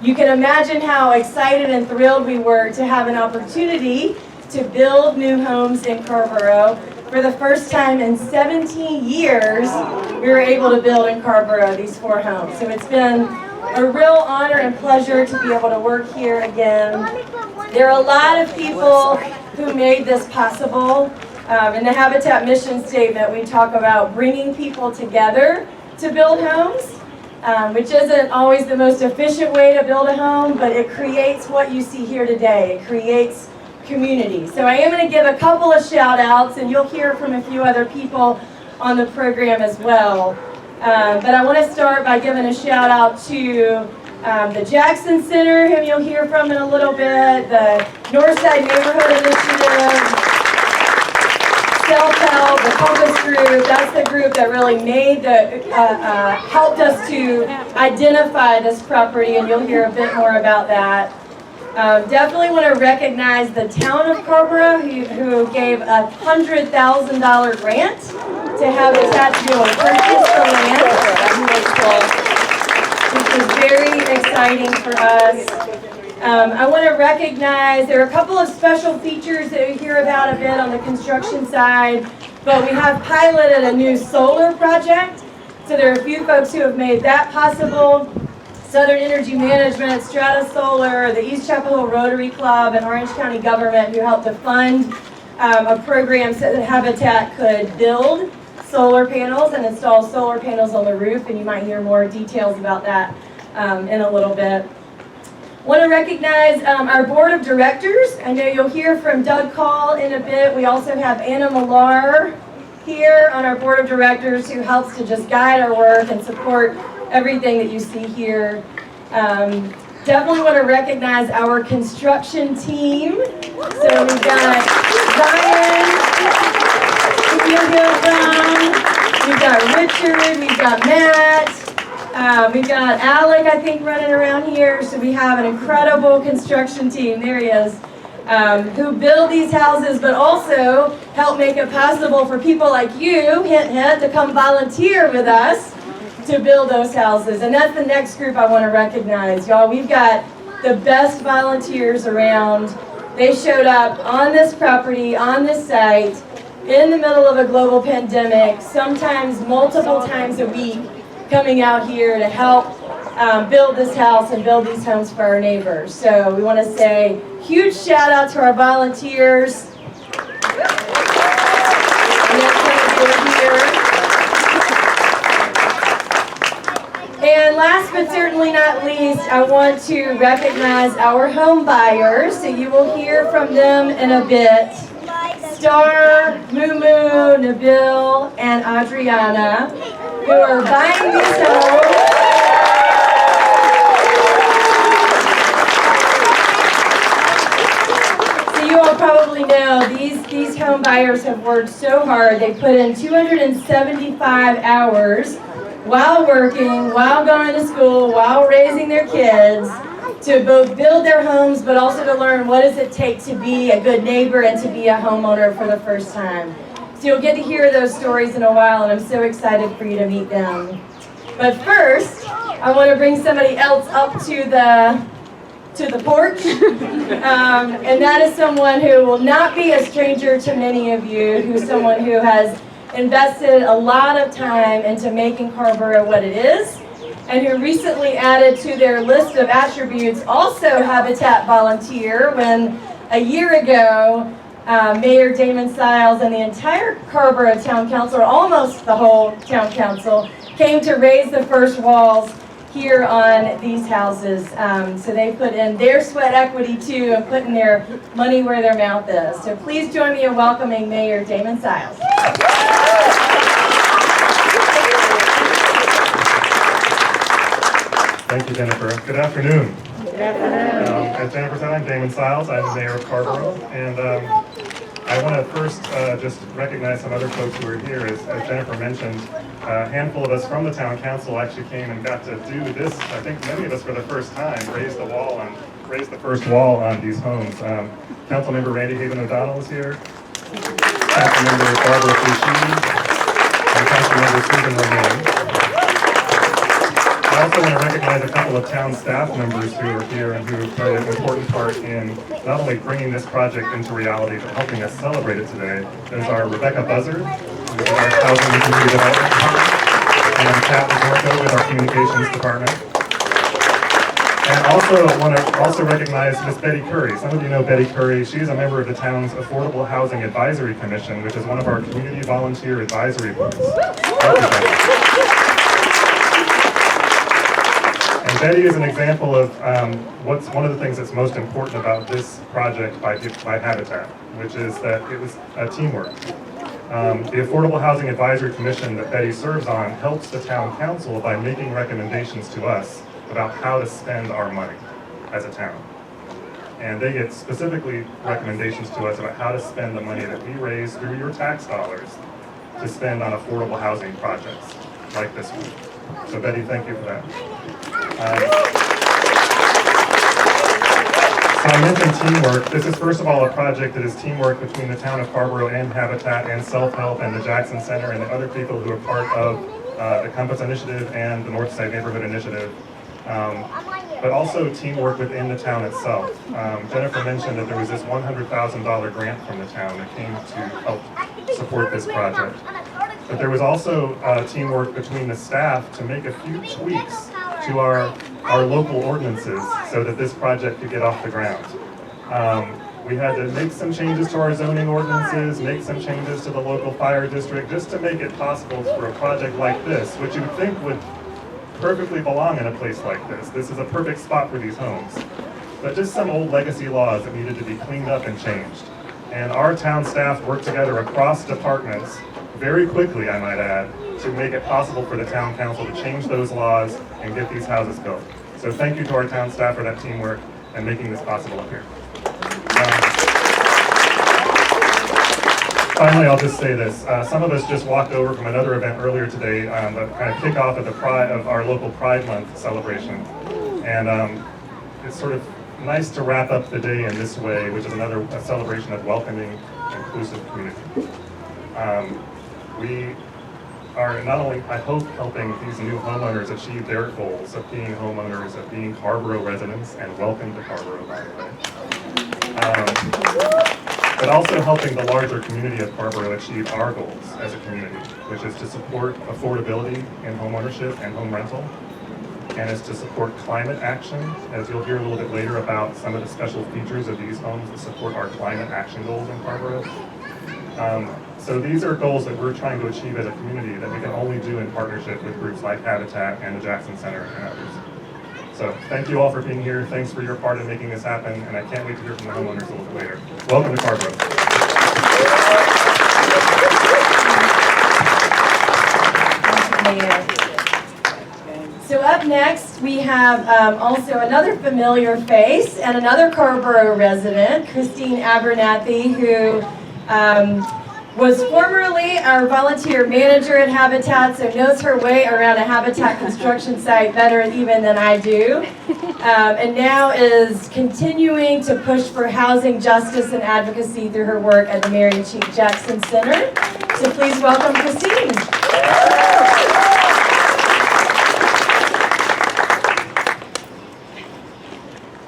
You can imagine how excited and thrilled we were to have an opportunity to build new homes in Carrboro. For the first time in 17 years, we were able to build in Carrboro these 4 homes. So it's been a real honor and pleasure to be able to work here again. There are a lot of people who made this possible. In the Habitat mission statement, we talk about bringing people together to build homes, which isn't always the most efficient way to build a home, but it creates what you see here today. It creates community. So I am going to give a couple of shout outs, and you'll hear from a few other people on the program as well. But I want to start by giving a shout out to the Jackson Center, whom you'll hear from in a little bit, the Northside Neighborhood Initiative, Self-Help, the Focus Group. That's the group that really made helped us to identify this property, and you'll hear a bit more about that. Definitely want to recognize the town of Carrboro, who gave a $100,000 grant to Habitat to be able to purchase the land, which is very exciting for us. I want to recognize there are a couple of special features that you hear about a bit on the construction side, but we have piloted a new solar project. So there are a few folks who have made that possible. Southern Energy Management, Strata Solar, the East Chapel Hill Rotary Club, and Orange County government who helped to fund a program so that Habitat could build solar panels and install solar panels on the roof, and you might hear more details about that in a little bit. Want to recognize our board of directors. I know you'll hear from Doug Call in a bit. We also have Anna Millar here on our board of directors who helps to just guide our work and support everything that you see here. Definitely want to recognize our construction team. So we've got Ryan, who you'll hear from. We've got Richard, we've got Matt, we've got Alec, I think, running around here. So we have an incredible construction team. There he is. Who build these houses, but also help make it possible for people like you, hint, hint, to come volunteer with us to build those houses. And that's the next group I want to recognize. Y'all, we've got the best volunteers around. They showed up on this property, on this site, in the middle of a global pandemic, sometimes multiple times a week, coming out here to help build this house and build these homes for our neighbors. So we want to say huge shout out to our volunteers. And last but certainly not least, I want to recognize our home buyers. So you will hear from them in a bit. Star, Mumu, Nabil, and Adriana, who are buying these homes. You all probably know these home buyers have worked so hard. They put in 275 hours while working, while going to school, while raising their kids to both build their homes, but also to learn what does it take to be a good neighbor and to be a homeowner for the first time. So you'll get to hear those stories in a while, and I'm so excited for you to meet them. But first, I want to bring somebody else up to the porch, and that is someone who will not be a stranger to many of you, who's someone who has invested a lot of time into making Carrboro what it is, and who recently added to their list of attributes also Habitat volunteer when a year ago Mayor Damon Stiles and the entire Carrboro Town Council, or almost the whole Town Council, came to raise the first walls here on these houses. So they put in their sweat equity too and putting their money where their mouth is. So please join me in welcoming Mayor Damon Stiles. Thank you, Jennifer. Good afternoon. Good afternoon. As Jennifer said, I'm Damon Stiles. I'm the mayor of Carrboro, and I want to first just recognize some other folks who are here. As Jennifer mentioned, a handful of us from the town council actually came and got to do this. I think many of us for the first time raised the first wall on these homes. Councilmember Randy Haven O'Donnell is here. Councilmember Barbara Fouchie and Councilmember Susan Romaine. I also want to recognize a couple of town staff members who are here and who played an important part in not only bringing this project into reality, but helping us celebrate it today. There's our Rebecca Buzzard, who is our Housing and Community Development Department, and Kat Mazorko with our Communications Department. And also want to also recognize Miss Betty Curry. Some of you know Betty Curry. She's a member of the town's Affordable Housing Advisory Commission, which is one of our community volunteer advisory boards. And Betty is an example of what's one of the things that's most important about this project by Habitat, which is that it was teamwork. The Affordable Housing Advisory Commission that Betty serves on helps the town council by making recommendations to us about how to spend our money as a town. And they get specifically recommendations to us about how to spend the money that we raise through your tax dollars to spend on affordable housing projects like this one. So Betty, thank you for that. So I mentioned teamwork. This is first of all a project that is teamwork between the town of Carrboro and Habitat and Self-Help and the Jackson Center and the other people who are part of the Compass Initiative and the Northside Neighborhood Initiative. But also teamwork within the town itself. Jennifer mentioned that there was this $100,000 grant from the town that came to help support this project. But there was also teamwork between the staff to make a few tweaks to our local ordinances so that this project could get off the ground. We had to make some changes to our zoning ordinances, make some changes to the local fire district, just to make it possible for a project like this, which you would think would perfectly belong in a place like this. This is a perfect spot for these homes. But just some old legacy laws that needed to be cleaned up and changed. And our town staff worked together across departments, very quickly I might add, to make it possible for the town council to change those laws and get these houses built. So thank you to our town staff for that teamwork and making this possible up here. Finally, I'll just say this. Some of us just walked over from another event earlier today, the kind of kickoff of our local Pride Month celebration. And it's sort of nice to wrap up the day in this way, which is a celebration of welcoming, inclusive community. We are not only, I hope, helping these new homeowners achieve their goals of being homeowners, of being Carrboro residents, and welcome to Carrboro, by the way. But also helping the larger community of Carrboro achieve our goals as a community, which is to support affordability in homeownership and home rental, and is to support climate action, as you'll hear a little bit later about some of the special features of these homes that support our climate action goals in Carrboro. So these are goals that we're trying to achieve as a community that we can only do in partnership with groups like Habitat and the Jackson Center and others. So thank you all for being here. Thanks for your part in making this happen, and I can't wait to hear from the homeowners a little bit later. Welcome to Carrboro. So up next, we have also another familiar face and another Carrboro resident, Christine Abernathy, who was formerly our volunteer manager at Habitat, so knows her way around a Habitat construction site better even than I do, and now is continuing to push for housing justice and advocacy through her work at the Mary and Chief Jackson Center. So please welcome Christine.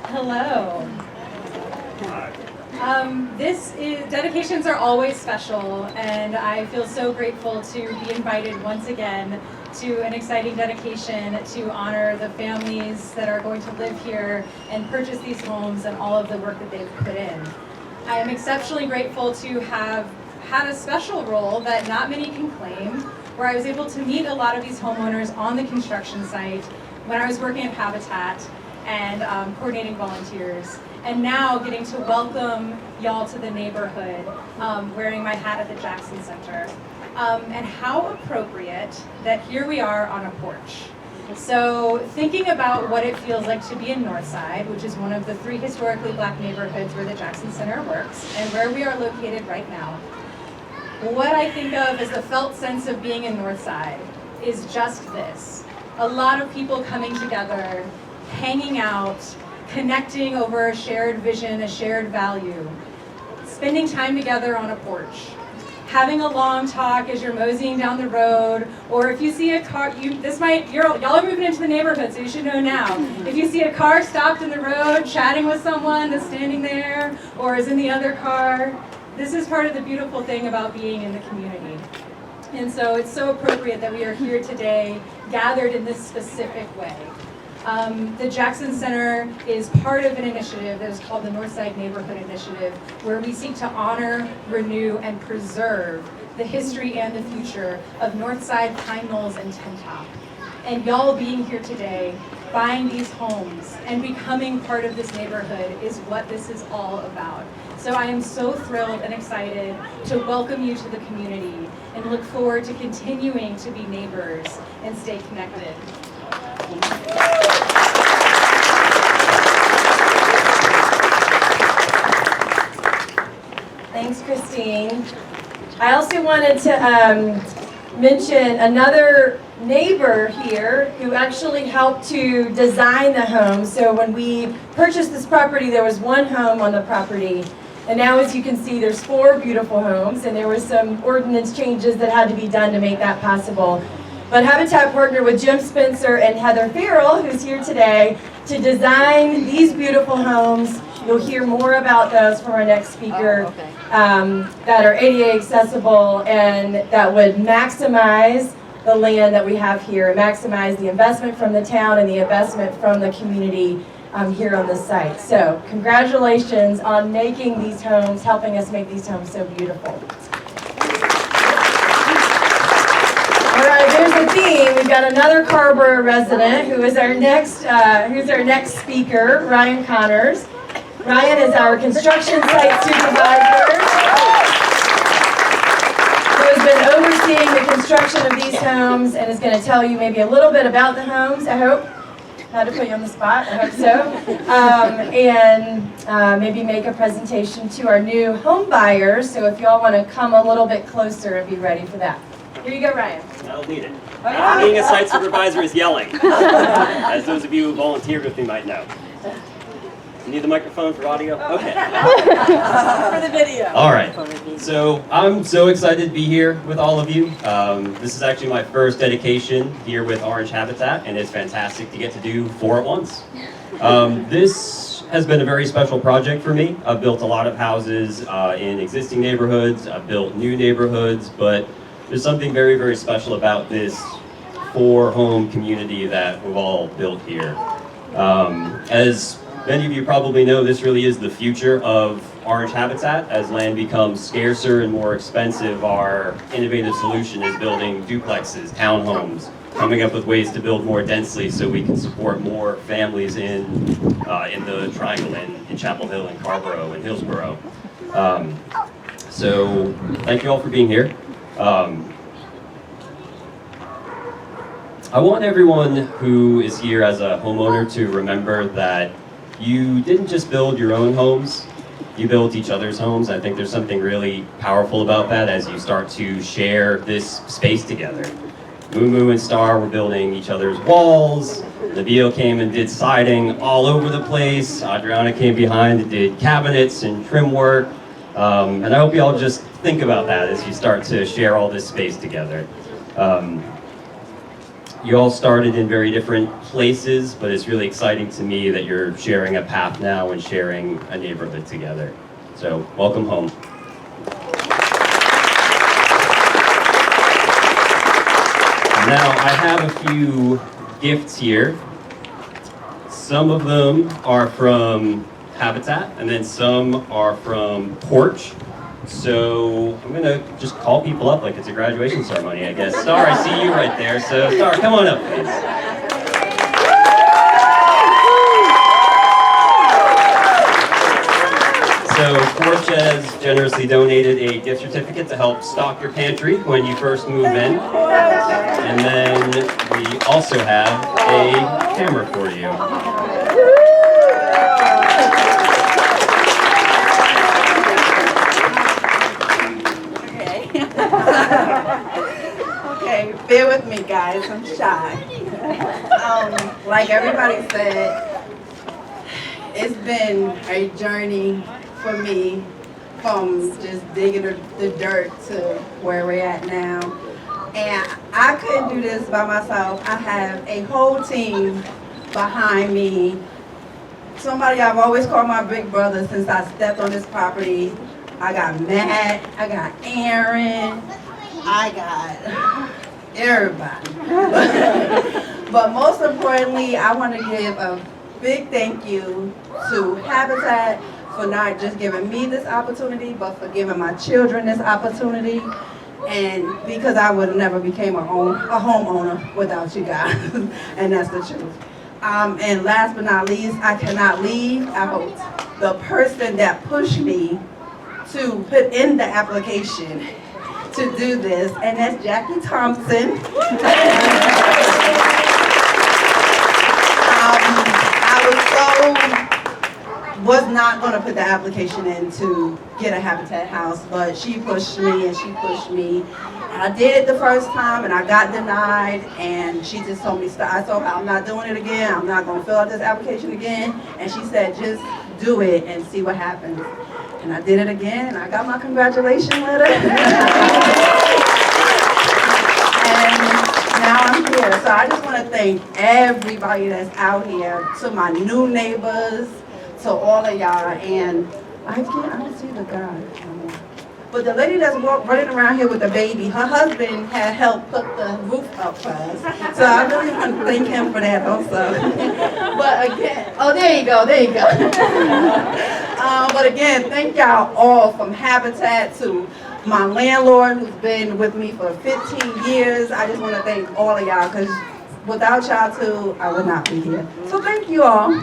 Hello. Dedications are always special, and I feel so grateful to be invited once again to an exciting dedication to honor the families that are going to live here and purchase these homes and all of the work that they've put in. I am exceptionally grateful to have had a special role that not many can claim, where I was able to meet a lot of these homeowners on the construction site when I was working at Habitat and coordinating volunteers. And now getting to welcome y'all to the neighborhood, wearing my hat at the Jackson Center. And how appropriate that here we are on a porch. So thinking about what it feels like to be in Northside, which is one of the 3 historically black neighborhoods where the Jackson Center works, and where we are located right now, what I think of as the felt sense of being in Northside is just this. A lot of people coming together, hanging out, connecting over a shared vision, a shared value, spending time together on a porch, having a long talk as you're moseying down the road, or if you see a car, y'all are moving into the neighborhood, so you should know now. If you see a car stopped in the road, chatting with someone that's standing there, or is in the other car, this is part of the beautiful thing about being in the community. And so it's so appropriate that we are here today, gathered in this specific way. The Jackson Center is part of an initiative that is called the Northside Neighborhood Initiative, where we seek to honor, renew, and preserve the history and the future of Northside, Pine Knolls, and Tin Top. And y'all being here today, buying these homes, and becoming part of this neighborhood is what this is all about. So I am so thrilled and excited to welcome you to the community and look forward to continuing to be neighbors and stay connected. Thanks, Christine. I also wanted to mention another neighbor here who actually helped to design the home. So when we purchased this property, there was one home on the property. And now, as you can see, there's 4 beautiful homes, and there were some ordinance changes that had to be done to make that possible. But Habitat partnered with Jim Spencer and Heather Farrell, who's here today, to design these beautiful homes. You'll hear more about those from our next speaker, that are ADA accessible and that would maximize the land that we have here, maximize the investment from the town and the investment from the community here on this site. So congratulations on making these homes, helping us make these homes so beautiful. All right, there's a theme. We've got another Carrboro resident who is our next speaker, Ryan Connors. Ryan is our construction site supervisor who has been overseeing the construction of these homes and is going to tell you maybe a little bit about the homes, I hope. Not to put you on the spot, I hope so. And maybe make a presentation to our new home buyers. So if y'all want to come a little bit closer and be ready for that. Here you go, Ryan. I'll lead it. Being a site supervisor is yelling, as those of you who volunteered with me might know. You need the microphone for audio? Okay. For the video. All right. So I'm so excited to be here with all of you. This is actually my first dedication here with Orange Habitat, and it's fantastic to get to do 4 at once. This has been a very special project for me. I've built a lot of houses in existing neighborhoods. I've built new neighborhoods, but there's something very, very special about this 4-home community that we've all built here. As many of you probably know, this really is the future of Orange Habitat. As land becomes scarcer and more expensive, our innovative solution is building duplexes, townhomes, coming up with ways to build more densely so we can support more families in the Triangle, in Chapel Hill, and Carrboro, and Hillsborough. So thank you all for being here. I want everyone who is here as a homeowner to remember that you didn't just build your own homes, you built each other's homes. I think there's something really powerful about that as you start to share this space together. Moo and Star were building each other's walls. Nabil came and did siding all over the place. Adriana came behind and did cabinets and trim work. And I hope you all just think about that as you start to share all this space together. You all started in very different places, but it's really exciting to me that you're sharing a path now and sharing a neighborhood together. So, welcome home. Now, I have a few gifts here. Some of them are from Habitat, and then some are from Porch. So I'm gonna just call people up like it's a graduation ceremony, I guess. Star, I see you right there. So Star, come on up, please. So Porch has generously donated a gift certificate to help stock your pantry when you first move in. And then we also have a camera for you. Okay, bear with me, guys. I'm shy. Like everybody said, it's been a journey for me from just digging the dirt to where we're at now. And I couldn't do this by myself. I have a whole team behind me. Somebody I've always called my big brother since I stepped on this property. I got Matt, I got Aaron, I got everybody. But most importantly, I want to give a big thank you to Habitat for not just giving me this opportunity, but for giving my children this opportunity. And because I would have never became a homeowner without you guys, and that's the truth. And last but not least, I cannot leave out the person that pushed me to put in the application to do this, and that's Jackie Thompson. Was not going to put the application in to get a Habitat house, but she pushed me and she pushed me. I did it the first time and I got denied, and she just told me, I told her I'm not doing it again, I'm not going to fill out this application again, and she said just do it and see what happens. And I did it again and I got my congratulations letter. And now I'm here. So I just want to thank everybody that's out here, to my new neighbors, to all of y'all, and I don't see the guy anymore. But the lady that's running around here with the baby, her husband had helped put the roof up for us. So I really want to thank him for that also. But again, oh, there you go. But again, thank y'all all, from Habitat to my landlord who's been with me for 15 years. I just want to thank all of y'all, because without y'all too, I would not be here. So thank you all.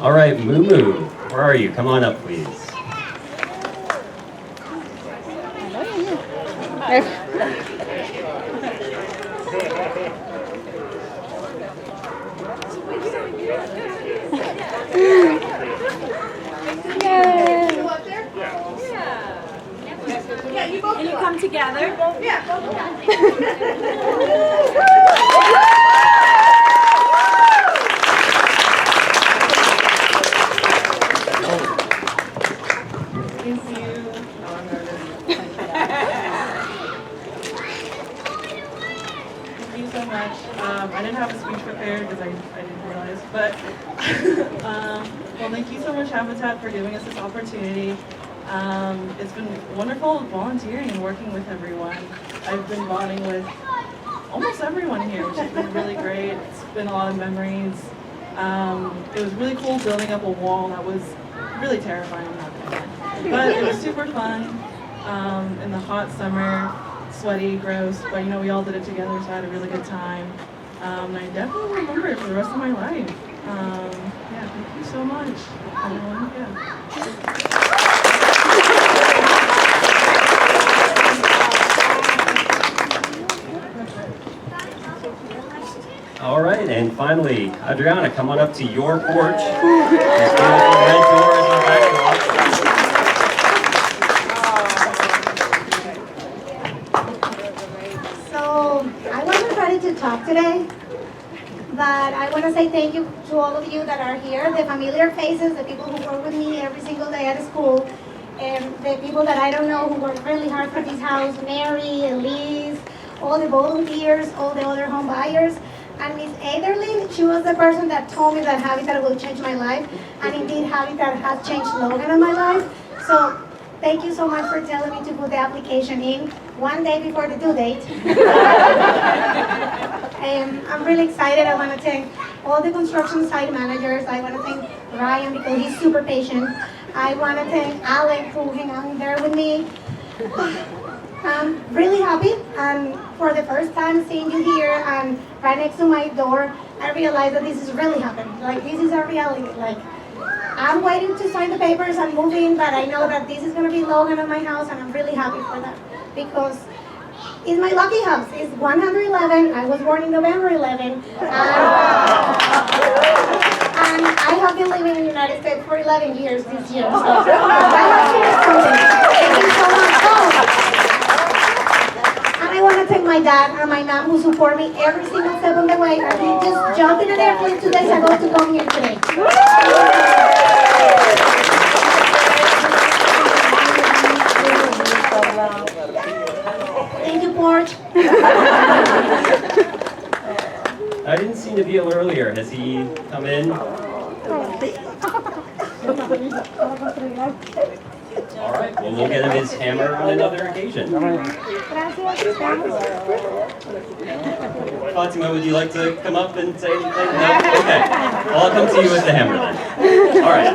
All right, Moo Moo, where are you? Come on up, please. Can you come together? Yeah. I didn't have a speech prepared because I didn't realize, but well, thank you so much, Habitat, for giving us this opportunity. It's been wonderful volunteering and working with everyone. I've been bonding with almost everyone here, which has been really great. It's been a lot of memories. It was really cool building up a wall that was really terrifying, but it was super fun in the hot summer. Sweaty, gross, but we all did it together, so I had a really good time. And I definitely will remember it for the rest of my life. Yeah, thank you so much, everyone. Yeah. All right, and finally, Adriana, come on up to your porch. There's beautiful red doors in the backdrop. To talk today, but I want to say thank you to all of you that are here, the familiar faces, the people who work with me every single day at school, and the people that I don't know who work really hard for this house, Mary, Elise, all the volunteers, all the other home buyers, and Miss Aderlin. She was the person that told me that Habitat will change my life, and indeed Habitat has changed Logan in my life. So thank you so much for telling me to put the application in one day before the due date. I'm really excited. I want to thank all the construction site managers. I want to thank Ryan because he's super patient. I want to thank Alec who hung out there with me. I'm really happy, and for the first time seeing you here and right next to my door, I realized that this is really happening. Like, this is a reality. Like, I'm waiting to sign the papers and move in, but I know that this is going to be Logan at my house, and I'm really happy for that because it's my lucky house. It's 111. I was born in November 11. And I have been living in the United States for 11 years this year. So that has been something. Thank you so much. And I want to thank my dad and my mom who support me every single step of the way. I didn't just jump in an airplane 2 days ago to come here today. Thank you, Porch. I didn't see Nabil earlier. Has he come in? All right, well, we'll get him his hammer on another occasion. Fatima, would you like to come up and say anything? No? Okay. Well, I'll come to you with the hammer then. All right.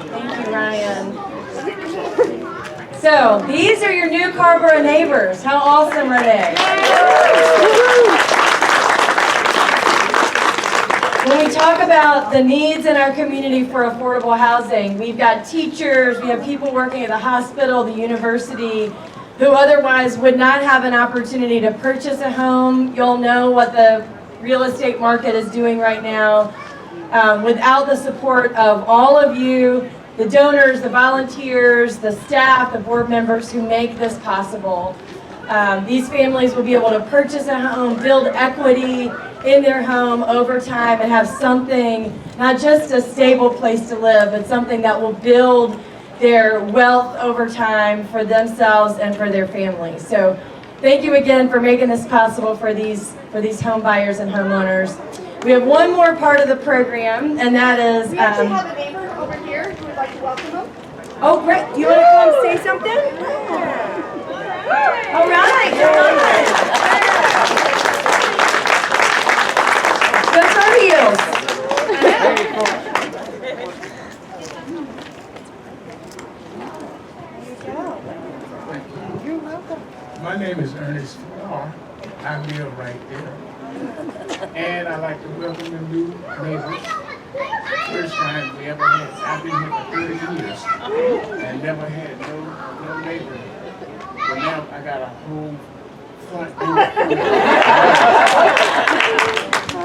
Thank you, Ryan. So, these are your new Carrboro neighbors. How awesome are they? When we talk about the needs in our community for affordable housing, we've got teachers, we have people working at the hospital, the university, who otherwise would not have an opportunity to purchase a home. You'll know what the real estate market is doing right now. Without the support of all of you, the donors, the volunteers, the staff, the board members who make this possible, these families will be able to purchase a home, build equity in their home over time, and have something, not just a stable place to live, but something that will build their wealth over time for themselves and for their families. So thank you again for making this possible for these home buyers and homeowners. We have one more part of the program, and that is... We actually have a neighbor over here who would like to welcome them. Oh, great. Do you want to come say something? All right. Come on. Good for you. My name is Ernest Farr. I live right there. And I'd like to welcome the new neighbors. First time we ever had, I've been here for 30 years and never had no neighbor. But now I got a whole front door.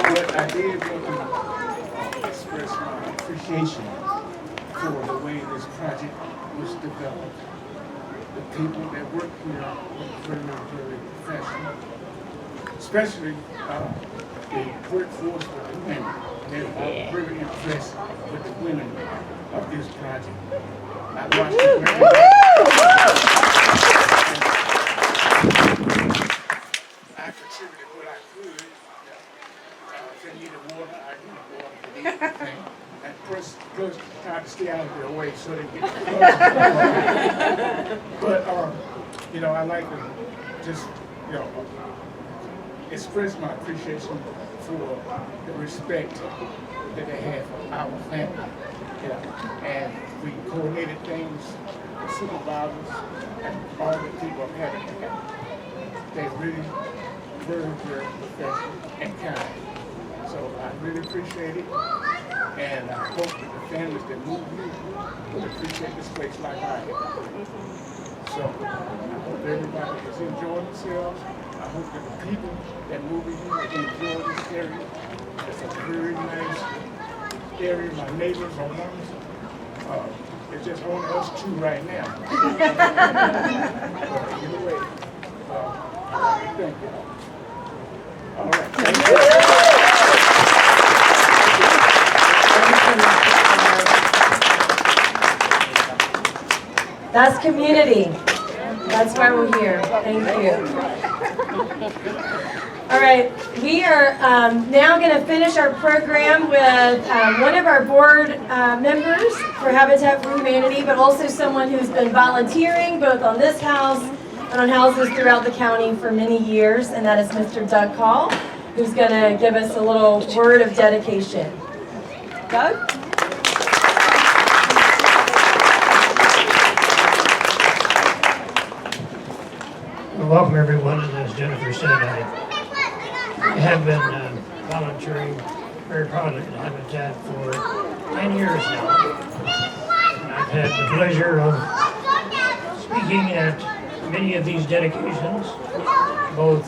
But I did want to express my appreciation for the way this project was developed. The people that work here are very professional. Especially the workforce with the women. I'm very impressed with the women of this project. I watched the women. I contributed what I could. If they needed water, I needed water for everything. And plus try to stay out of their way so they get But I like to just, express my appreciation for the respect that they have for our family. And we coordinated things, the supervisors and all the people of having them. They really very professional and kind. So I really appreciate it. And I hope that the families that move here will appreciate this place like I have. So I hope everybody is enjoying themselves. I hope that the people that move in here enjoy this area. It's a very nice area. My neighbors are wonderful. It's just only us two right now. But anyway, thank you. All right. Thank you. That's community. That's why we're here. Thank you. All right, we are now going to finish our program with one of our board members for Habitat for Humanity, but also someone who's been volunteering both on this house and on houses throughout the county for many years, and that is Mr. Doug Call, who's going to give us a little word of dedication. Doug? Welcome everyone, and as Jennifer said, I have been volunteering very proudly at Habitat for 10 years now. And I've had the pleasure of speaking at many of these dedications, both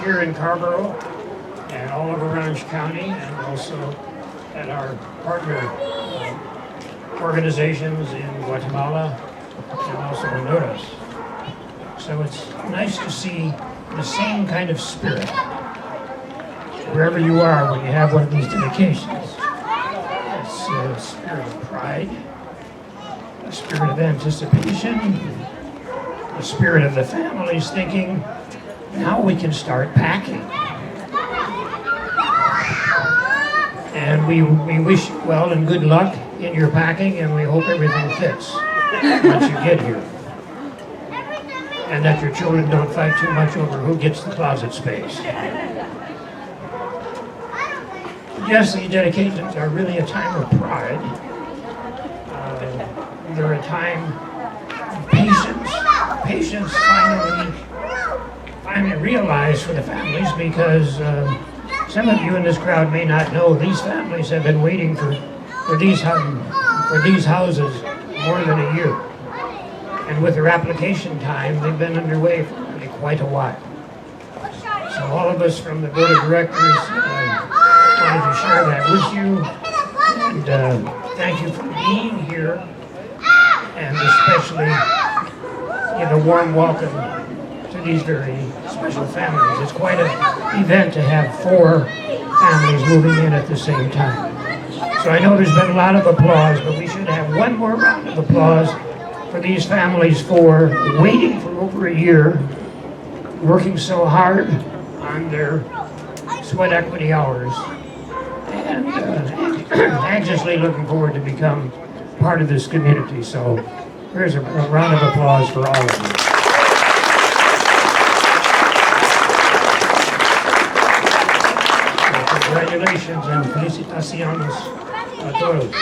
here in Carrboro and all over Orange County, and also at our partner organizations in Guatemala and also Honduras. So it's nice to see the same kind of spirit wherever you are when you have one of these dedications. It's a spirit of pride, a spirit of anticipation, the spirit of the families thinking, now we can start packing. And we wish you well and good luck in your packing, and we hope everything fits once you get here. And that your children don't fight too much over who gets the closet space. Yes, these dedications are really a time of pride. They're a time of patience. Patience finally realized for the families, because some of you in this crowd may not know these families have been waiting for these houses more than a year. And with their application time, they've been underway for really quite a while. So all of us from the board of directors wanted to share that with you. And thank you for being here. And especially give a warm welcome to these very special families. It's quite an event to have 4 families moving in at the same time. So I know there's been a lot of applause, but we should have one more round of applause for these families for waiting for over a year, working so hard on their sweat equity hours, and anxiously looking forward to become part of this community. So here's a round of applause for all of you. So congratulations and felicitaciones a todos.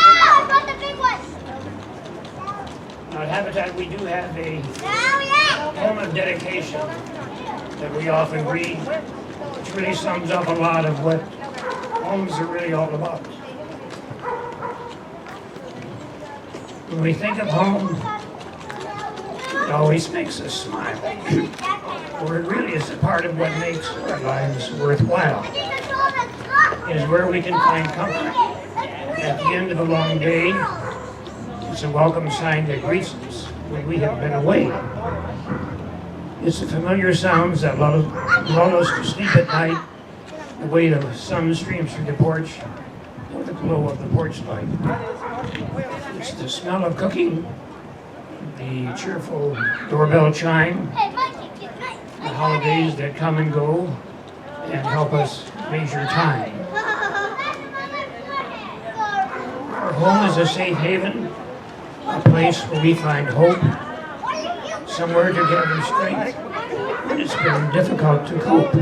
At Habitat, we do have a poem of dedication that we often read, which really sums up a lot of what homes are really all about. When we think of home, it always makes us smile, or it really is a part of what makes our lives worthwhile. It is where we can find comfort at the end of a long day. It's a welcome sign that greets us when we have been away. It's the familiar sounds that lull us to sleep at night, the way the sun streams through the porch, or the glow of the porch light. It's the smell of cooking, the cheerful doorbell chime, the holidays that come and go and help us measure time. Our home is a safe haven, a place where we find hope, somewhere to gather strength when it's been difficult to cope.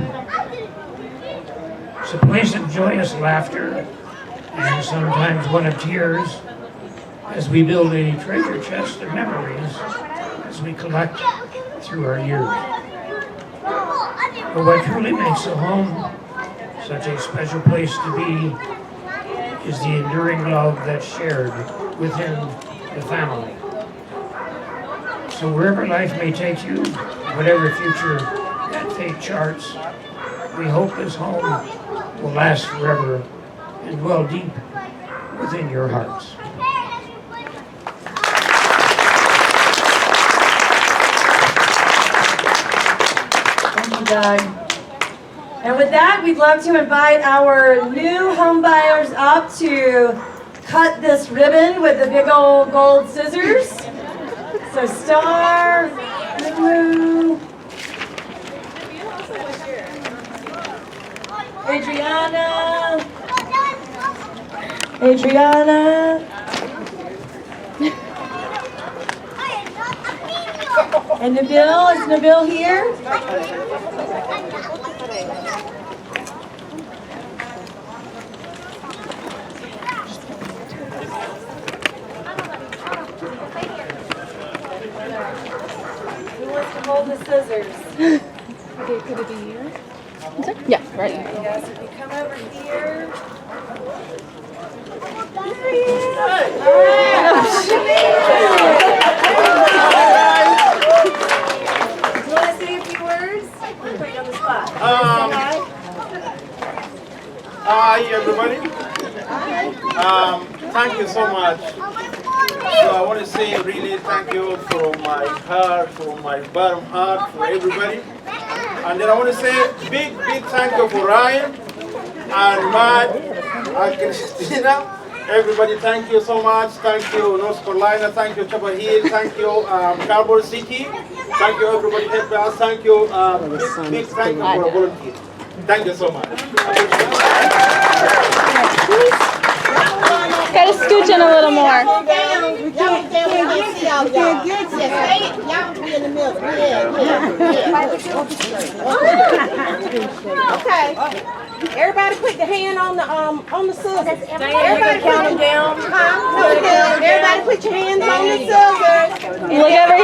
It's a place of joyous laughter and sometimes one of tears as we build a treasure chest of memories as we collect through our years. But what truly makes a home such a special place to be is the enduring love that's shared within the family. So wherever life may take you, whatever future that fate charts, we hope this home will last forever and dwell deep within your hearts. Thank you, Doug. And with that, we'd love to invite our new home buyers up to cut this ribbon with the big old gold scissors. So Star, Lulu, Adriana, and Nabil, is Nabil here? Who wants to hold the scissors? Okay, could it be yours? Yeah, right. You guys, if you come over here. Do you want to say a few words? Put you on the spot. Hi everybody. Thank you so much say really thank you from my heart, from my bottom heart, for everybody. And then I want to say big thank you for Ryan and Matt and Christina. Everybody, thank you so much. Thank you, North Carolina. Thank you, Chapel Hill. Thank you, Carrboro City. Thank you, everybody. Help us. Thank you. Big thank you for volunteers. Thank you so much. Gotta scooch in a little more. Okay. Everybody put the hand on the scissors. Everybody count them down. Everybody put your hands on the scissors. Look over